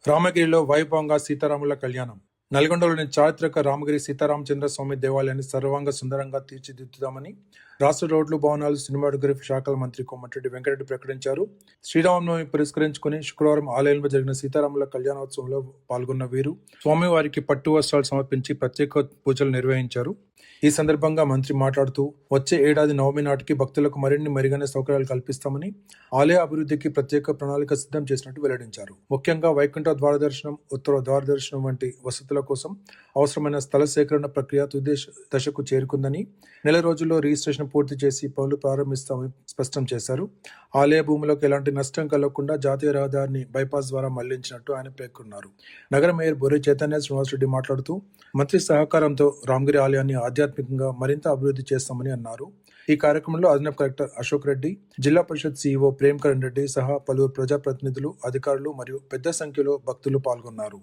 రామగిరిలో వైభవంగా సీతారాముల కళ్యాణం. నల్గొండలోని చారిత్రక రామగిరి సీతారామచంద్ర స్వామి దేవాలయాన్ని సర్వాంగ సుందరంగా తీర్చిదిద్దుదామని రాష్ట్ర రోడ్లు, భవనాలు, సినిమాటోగ్రఫీ శాఖల మంత్రి కోమటిరెడ్డి వెంకటరెడ్డి ప్రకటించారు. శ్రీరామనవమి పురస్కరించుకుని శుక్రవారం ఆలయంలో జరిగిన సీతారాముల కళ్యాణోత్సవంలో పాల్గొన్న వీరు స్వామివారికి పట్టు వస్త్రాలు సమర్పించి ప్రత్యేక పూజలు నిర్వహించారు. ఈ సందర్భంగా మంత్రి మాట్లాడుతూ వచ్చే ఏడాది నవమి నాటికి భక్తులకు మరిన్ని మెరుగైన సౌకర్యాలు కల్పిస్తామని, ఆలయ అభివృద్ధికి ప్రత్యేక ప్రణాళిక సిద్ధం చేసినట్టు వెల్లడించారు. ముఖ్యంగా వైకుంఠ ద్వారదర్శనం, ఉత్తర ద్వారదర్శనం వంటి వసతుల కోసం అవసరమైన స్థల సేకరణ ప్రక్రియ తుది దశకు చేరుకుందని, నెల రోజుల్లో రిజిస్ట్రేషన్ పూర్తి చేసి పనులు ప్రారంభిస్తామని స్పష్టం చేశారు. ఆలయ భూములకు ఎలాంటి నష్టం కలగకుండా జాతీయ రహదారిని బైపాస్ ద్వారా మళ్లించినట్టు ఆయన పేర్కొన్నారు. నగర మేయర్ బొర్రి చైతన్య శ్రీనివాసరెడ్డి మాట్లాడుతూ మంత్రి సహకారంతో రామగిరి ఆలయాన్ని ఆధ్యాత్మికంగా మరింత అభివృద్ధి చేస్తామని అన్నారు. ఈ కార్యక్రమంలో అదనపు కలెక్టర్ అశోక్ రెడ్డి, జిల్లా పరిషత్ సీఈఓ ప్రేమ్కరణ్ రెడ్డి సహా పలువురు ప్రజాప్రతినిధులు, అధికారులు మరియు పెద్ద సంఖ్యలో భక్తులు పాల్గొన్నారు.